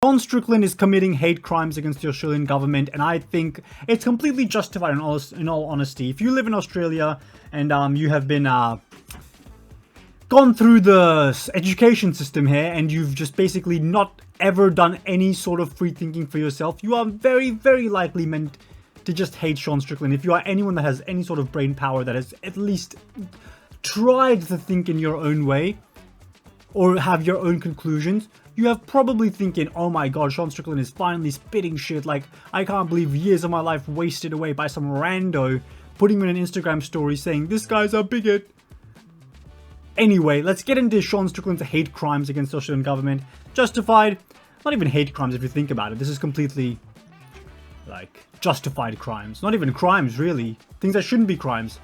Sean Strickland is committing hate crimes against the Australian government, and I think it's completely justified in all honesty. If you live in Australia and you have been gone through the education system here and you've just basically not ever done any sort of free thinking for yourself, you are very, very likely meant to just hate Sean Strickland. If you are anyone that has any sort of brain power, that has at least tried to think in your own way or have your own conclusions, you have probably thinking, oh my god, Sean Strickland is finally spitting shit, like, I can't believe years of my life wasted away by some rando putting in an Instagram story saying, this guy's a bigot. Anyway, let's get into Sean Strickland's hate crimes against the Australian government. Justified, not even hate crimes if you think about it. This is completely, like, justified crimes. Not even crimes, really. Things that shouldn't be crimes.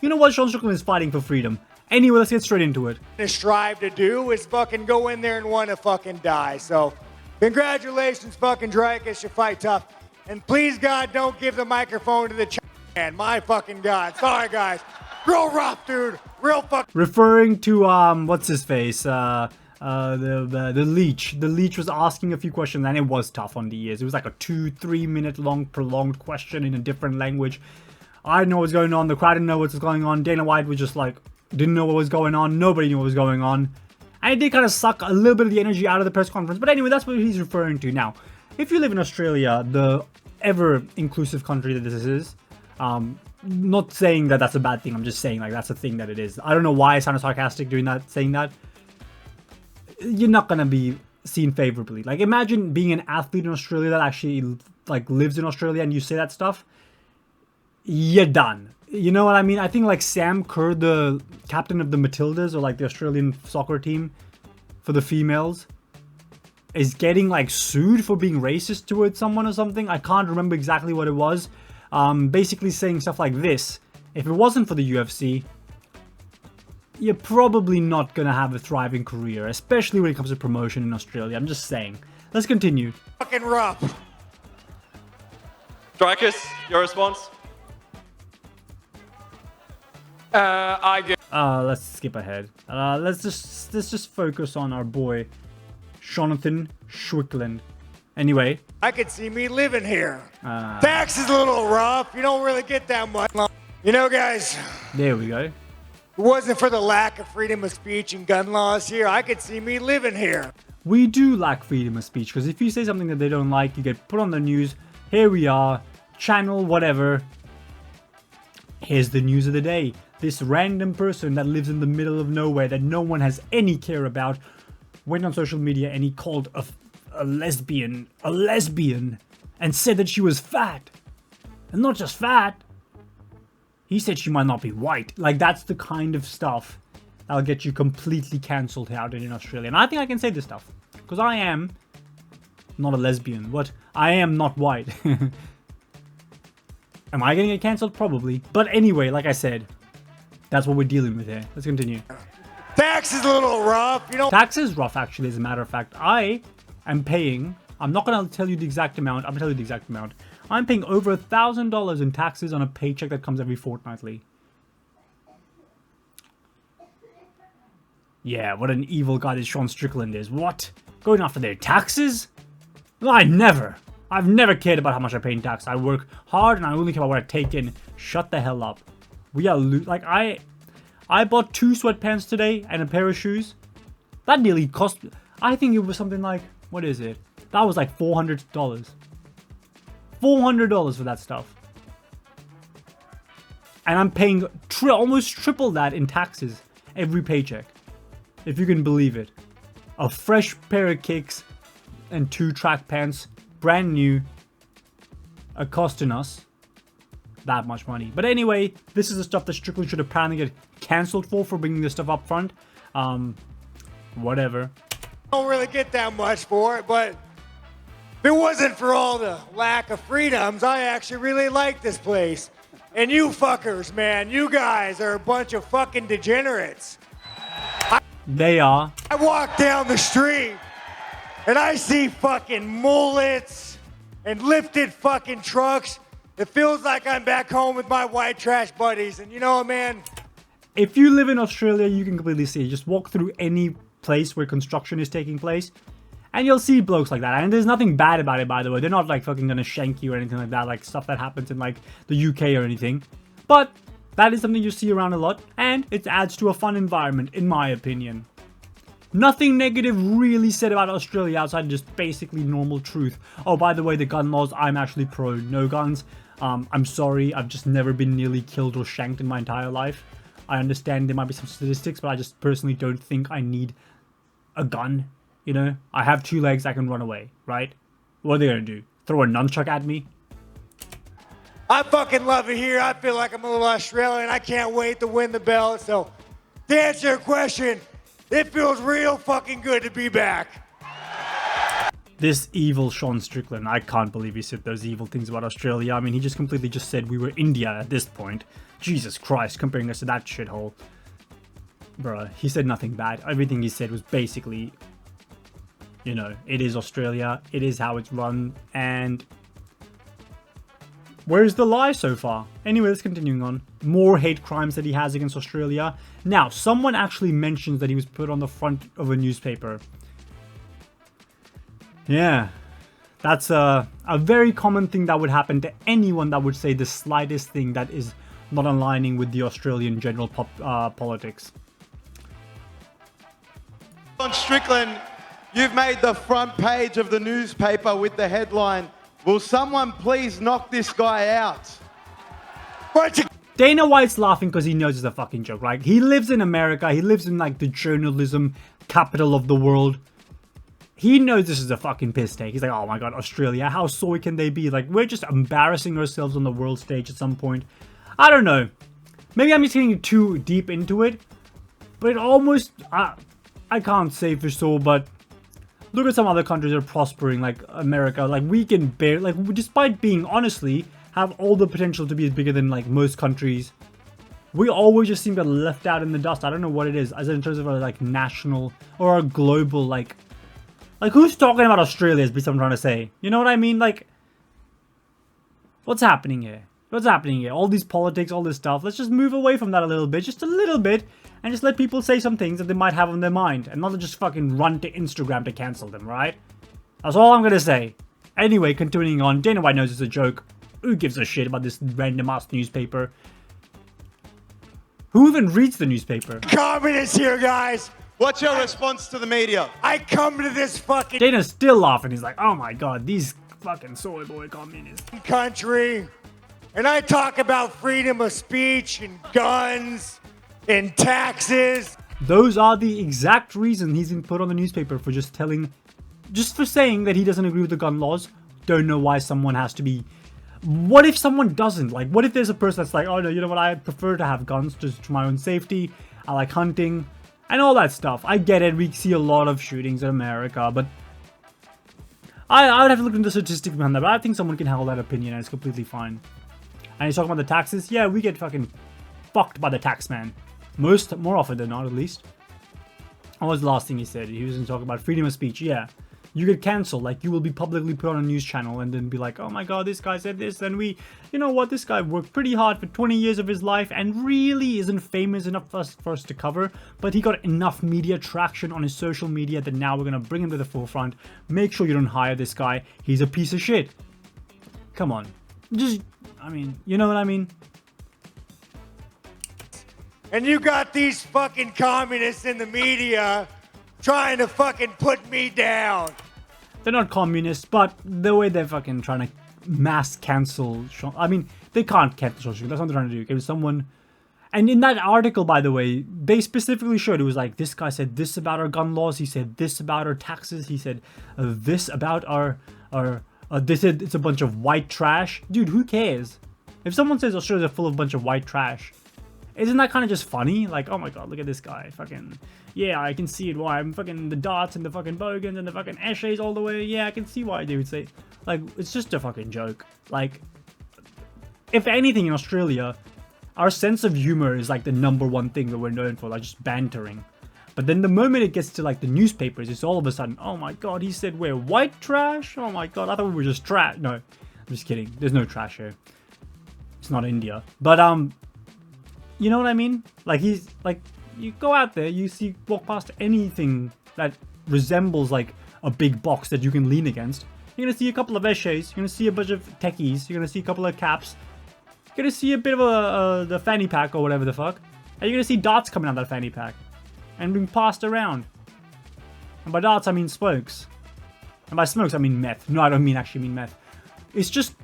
You know what? Sean Strickland is fighting for freedom. Anyway, let's get straight into it. To strive to do is fucking go in there and want to fucking die. So, congratulations, fucking Dreykus, you fight tough. And please, God, don't give the microphone to the man. My fucking God. Sorry, guys. Real rough, dude. Real fuck. Referring to, what's his face? The leech. The leech was asking a few questions, and it was tough on the ears. It was like a 2-3 minute long prolonged question in a different language. I didn't know what was going on. The crowd didn't know what was going on. Dana White was just like, didn't know what was going on. Nobody knew what was going on. And it did kind of suck a little bit of the energy out of the press conference. But anyway, that's what he's referring to. Now, if you live in Australia, the ever-inclusive country that this is, not saying that that's a bad thing. I'm just saying, like, that's a thing that it is. I don't know why I sounded sarcastic doing that, saying that. You're not going to be seen favorably. Like, imagine being an athlete in Australia that actually, like, lives in Australia and you say that stuff. You're done. You know what I mean? I think like Sam Kerr, the captain of the Matildas, or like the Australian soccer team for the females, is getting like sued for being racist towards someone or something. I can't remember exactly what it was. Basically saying stuff like this. If it wasn't for the UFC, you're probably not gonna have a thriving career, especially when it comes to promotion in Australia. I'm just saying. Let's continue. Fucking rough. Dreykus, your response? Let's skip ahead. Let's just focus on our boy, Jonathan Strickland. Anyway. I could see me living here. Tax is a little rough. You don't really get that much. You know, guys. There we go. If it wasn't for the lack of freedom of speech and gun laws here, I could see me living here. We do lack freedom of speech, because if you say something that they don't like, you get put on the news. Here we are. Channel, whatever. Here's the news of the day. This random person that lives in the middle of nowhere that no one has any care about went on social media and he called a lesbian and said that she was fat. And not just fat. He said she might not be white. Like, that's the kind of stuff that'll get you completely cancelled out in Australia. And I think I can say this stuff. Because I am not a lesbian. But I am not white. Am I gonna get cancelled? Probably. But anyway, like I said, that's what we're dealing with here. Let's continue. Tax is a little rough, you know. Tax is rough, actually, as a matter of fact. I am paying, I'm not going to tell you the exact amount. I'm going to tell you the exact amount. I'm paying over $1,000 in taxes on a paycheck that comes every fortnightly. Yeah, what an evil guy this Sean Strickland is. What? Going after their taxes? I've never cared about how much I pay in tax. I work hard and I only care about what I take in. Shut the hell up. We are like, I bought 2 sweatpants today and a pair of shoes. That nearly cost, I think it was something like, what is it? That was like $400. $400 for that stuff. And I'm paying almost triple that in taxes every paycheck. If you can believe it. A fresh pair of kicks and 2 track pants, brand new, are costing us that much money. But anyway, this is the stuff that Strickland should apparently get cancelled for bringing this stuff up front. Whatever. Don't really get that much for it, but if it wasn't for all the lack of freedoms, I actually really like this place. And you fuckers, man, you guys are a bunch of fucking degenerates. They are. I walk down the street and I see fucking mullets and lifted fucking trucks. It feels like I'm back home with my white trash buddies. And you know what, man? If you live in Australia, you can completely see it. Just walk through any place where construction is taking place And you'll see blokes like that. And there's nothing bad about it, by the way. They're not like fucking gonna shank you or anything like that. Like stuff that happens in like the UK or anything. But that is something you see around a lot. And it adds to a fun environment, in my opinion. Nothing negative really said about Australia outside of just basically normal truth. Oh, by the way, the gun laws, I'm actually pro no guns. I'm sorry, I've just never been nearly killed or shanked in my entire life. I understand there might be some statistics, but I just personally don't think I need a gun. You know, I have 2 legs, I can run away, right? What are they gonna do? Throw a nunchuck at me? I fucking love it here. I feel like I'm a little Australian. I can't wait to win the belt. So, to answer your question, it feels real fucking good to be back. This evil Sean Strickland, I can't believe he said those evil things about Australia. I mean, he just completely just said we were India at this point. Jesus Christ, comparing us to that shithole. Bruh, he said nothing bad. Everything he said was basically, you know, it is Australia, it is how it's run, and where's the lie so far? Anyway, let's continuing on. More hate crimes that he has against Australia. Now, someone actually mentions that he was put on the front of a newspaper. Yeah, that's a very common thing that would happen to anyone that would say the slightest thing that is not aligning with the Australian general politics. Sean Strickland, you've made the front page of the newspaper with the headline, "Will someone please knock this guy out?" Dana White's laughing because he knows it's a fucking joke, right? He lives in America. He lives in like the journalism capital of the world. He knows this is a fucking piss take. He's like, oh my god, Australia, how sorry can they be? Like, we're just embarrassing ourselves on the world stage at some point. I don't know. Maybe I'm just getting too deep into it. But it almost, I can't say for sure, but look at some other countries that are prospering, like America. Like, we can bear, like, despite being, honestly, have all the potential to be bigger than, like, most countries. We always just seem to get left out in the dust. I don't know what it is, as in terms of our, like, national or our global, like, who's talking about Australia is what I'm trying to say. You know what I mean? Like, what's happening here? What's happening here? All these politics, all this stuff. Let's just move away from that a little bit. Just a little bit. And just let people say some things that they might have on their mind. And not just fucking run to Instagram to cancel them, right? That's all I'm going to say. Anyway, continuing on. Dana White knows it's a joke. Who gives a shit about this random-ass newspaper? Who even reads the newspaper? Communists here, guys. What's your response to the media? I come to this fucking Dana's still laughing. He's like, oh my god, these fucking soy boy communists. country, and I talk about freedom of speech and guns and taxes. Those are the exact reason he's been put on the newspaper for just for saying that he doesn't agree with the gun laws. Don't know why someone has to be. What if someone doesn't? Like, what if there's a person that's like, oh no, you know what, I prefer to have guns just for my own safety. I like hunting. And all that stuff. I get it, we see a lot of shootings in America, but I would have to look into the statistics behind that, but I think someone can have that opinion and it's completely fine. And he's talking about the taxes? Yeah, we get fucking fucked by the tax man. More often than not, at least. What was the last thing he said? He was talking about freedom of speech, yeah. You get cancelled, like you will be publicly put on a news channel and then be like, oh my god, this guy said this, and you know what, this guy worked pretty hard for 20 years of his life and really isn't famous enough for us to cover, but he got enough media traction on his social media that now we're gonna bring him to the forefront. Make sure you don't hire this guy, he's a piece of shit. Come on. Just, I mean, you know what I mean? And you got these fucking communists in the media trying to fucking put me down. They're not communists, but the way they're fucking trying to mass cancel Sean, I mean, they can't cancel Sean. That's what they're trying to do. It was someone, and in that article, by the way, they specifically showed it was like, this guy said this about our gun laws, he said this about our taxes, he said this about they said it's a bunch of white trash. Dude, who cares? If someone says Australia's full of a bunch of white trash, isn't that kind of just funny? Like, oh my god, look at this guy. Fucking, yeah, I can see it why. I'm fucking the darts and the fucking bogans and the fucking ashes all the way. Yeah, I can see why they would say. Like, it's just a fucking joke. Like, if anything in Australia, our sense of humor is like the #1 thing that we're known for, like just bantering. But then the moment it gets to like the newspapers, it's all of a sudden, oh my god, he said we're white trash? Oh my god, I thought we were just trash. No, I'm just kidding. There's no trash here. It's not India. But, you know what I mean? Like, he's like, you go out there, you walk past anything that resembles like a big box that you can lean against. You're gonna see a couple of Eshays, you're gonna see a bunch of techies, you're gonna see a couple of caps, you're gonna see a bit of the fanny pack or whatever the fuck, and you're gonna see darts coming out of that fanny pack and being passed around. And by darts I mean smokes. And by smokes I mean meth. No, I don't actually mean meth. It's just...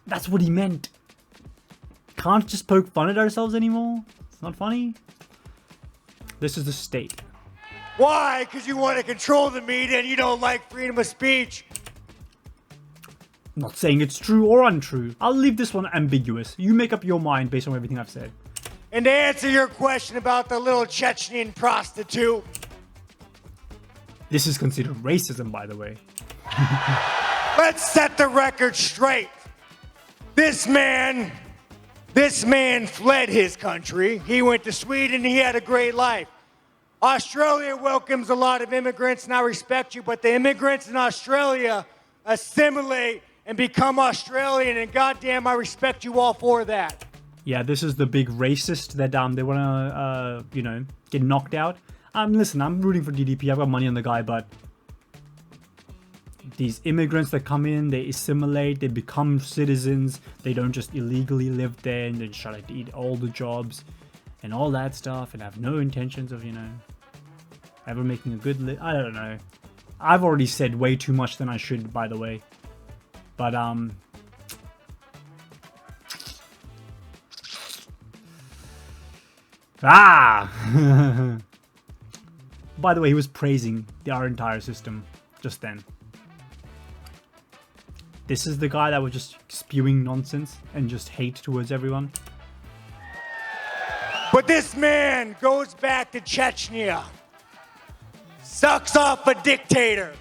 that's what he meant. Can't just poke fun at ourselves anymore? It's not funny. This is the state. Why? Because you want to control the media and you don't like freedom of speech. I'm not saying it's true or untrue. I'll leave this one ambiguous. You make up your mind based on everything I've said. And to answer your question about the little Chechnyan prostitute. This is considered racism, by the way. Let's set the record straight. This man fled his country. He went to Sweden. He had a great life. Australia welcomes a lot of immigrants, and I respect you, but the immigrants in Australia assimilate and become Australian, and goddamn, I respect you all for that. Yeah, this is the big racist that they want to, you know, get knocked out. Listen, I'm rooting for DDP. I've got money on the guy, but these immigrants that come in, they assimilate, they become citizens. They don't just illegally live there and they just try to eat all the jobs and all that stuff and have no intentions of, you know, ever making a good I don't know. I've already said way too much than I should, by the way. But, by the way, he was praising our entire system just then. This is the guy that was just spewing nonsense and just hate towards everyone. But this man goes back to Chechnya. Sucks off a dictator.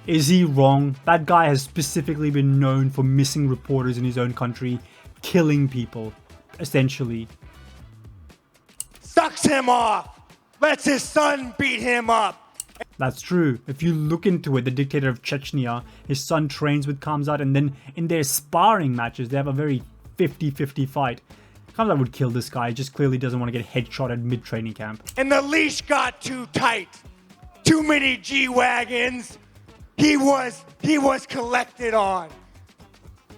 Is he wrong? That guy has specifically been known for missing reporters in his own country, killing people, essentially. Sucks him off. Lets his son beat him up. That's true. If you look into it, the dictator of Chechnya, his son trains with Khamzat, and then in their sparring matches, they have a very 50-50 fight. Khamzat would kill this guy, he just clearly doesn't want to get headshotted mid-training camp. And the leash got too tight. Too many G-Wagons. He was collected on.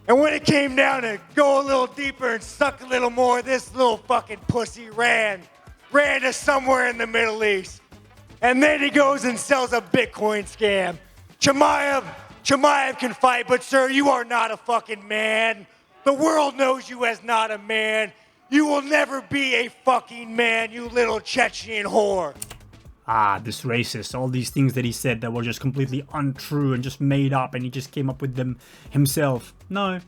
And when it came down to go a little deeper and suck a little more, this little fucking pussy ran to somewhere in the Middle East. And then he goes and sells a Bitcoin scam. Chimaev can fight, but sir, you are not a fucking man. The world knows you as not a man. You will never be a fucking man, you little Chechen whore. This racist, all these things that he said that were just completely untrue and just made up and he just came up with them himself. No.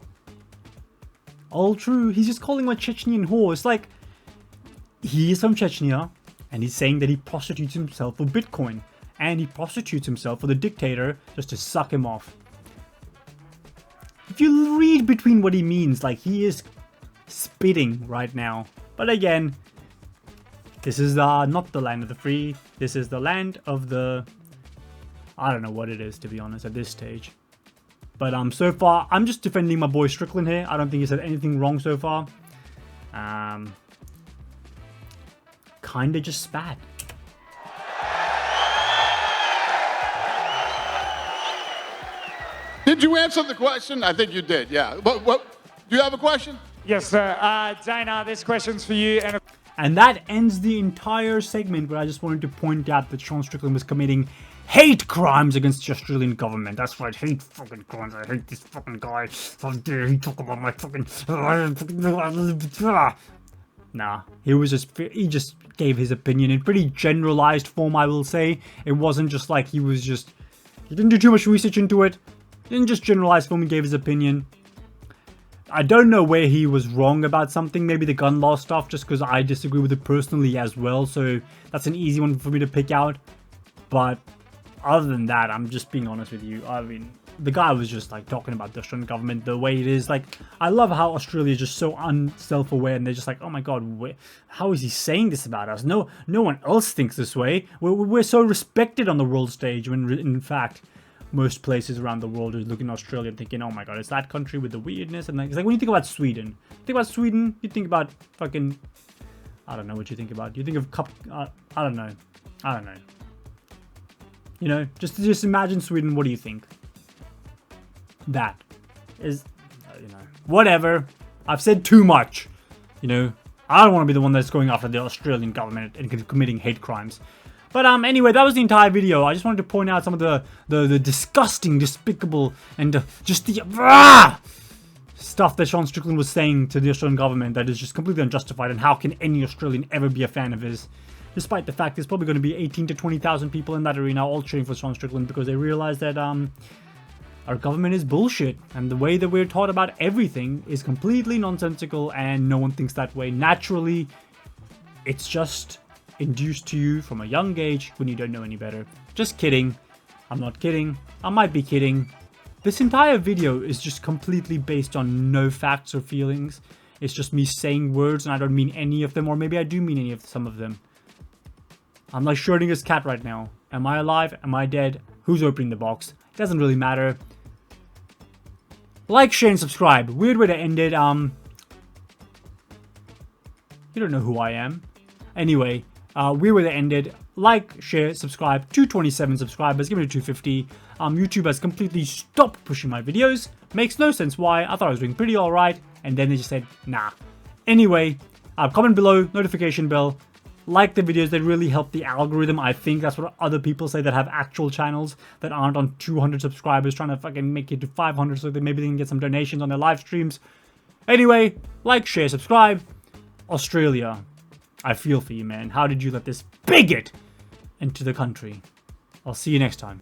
All true. He's just calling him a Chechnyan whore. It's like, he is from Chechnya and he's saying that he prostitutes himself for Bitcoin. And he prostitutes himself for the dictator just to suck him off. If you read between what he means, like he is spitting right now. But again, this is not the land of the free. This is the land of the... I don't know what it is, to be honest, at this stage. But so far, I'm just defending my boy Strickland here. I don't think he said anything wrong so far. Kinda just spat. Did you answer the question? I think you did, yeah. What do you have a question? Yes, sir. Dana, this question's for you. And that ends the entire segment where I just wanted to point out that Sean Strickland was committing hate crimes against the Australian government. That's right, hate fucking crimes. I hate this fucking guy. How dare he talk about my fucking... Nah, he just gave his opinion in pretty generalized form, I will say. It wasn't just like he didn't do too much research into it. He didn't just generalize form, he gave his opinion. I don't know where he was wrong about something, maybe the gun law stuff, just because I disagree with it personally as well, so that's an easy one for me to pick out. But other than that, I'm just being honest with you. I mean, the guy was just like talking about the Australian government the way it is. Like, I love how Australia is just so unself-aware, and they're just like, oh my god, how is he saying this about us? No one else thinks this way. We're so respected on the world stage, when in fact, most places around the world are looking at Australia and thinking, oh my god, it's that country with the weirdness. And it's like, when you think about Sweden, you think about fucking, I don't know what you think about. You think of I don't know. You know, just imagine Sweden. What do you think? That is, you know, whatever. I've said too much. You know, I don't want to be the one that's going after the Australian government and committing hate crimes. But anyway, that was the entire video. I just wanted to point out some of the disgusting, despicable, and just the stuff that Sean Strickland was saying to the Australian government that is just completely unjustified. And how can any Australian ever be a fan of his? Despite the fact there's probably going to be 18 to 20,000 people in that arena all cheering for Sean Strickland because they realize that our government is bullshit, and the way that we're taught about everything is completely nonsensical, and no one thinks that way. Naturally, it's just induced to you from a young age when you don't know any better. Just kidding. I'm not kidding. I might be kidding. This entire video is just completely based on no facts or feelings. It's just me saying words, and I don't mean any of them, or maybe I do mean some of them. I'm like Schrodinger's cat right now. Am I alive? Am I dead? Who's opening the box? It doesn't really matter. Like, share, and subscribe. Weird way to end it. You don't know who I am. Anyway, weird way to end it. Like, share, subscribe. 227 subscribers. Give me to 250. YouTube has completely stopped pushing my videos. Makes no sense why. I thought I was doing pretty alright. And then they just said, nah. Anyway, comment below. Notification bell. Like the videos, they really help the algorithm. I think that's what other people say that have actual channels that aren't on 200 subscribers trying to fucking make it to 500 so that maybe they can get some donations on their live streams. Anyway, like, share, subscribe. Australia, I feel for you, man. How did you let this bigot into the country? I'll see you next time.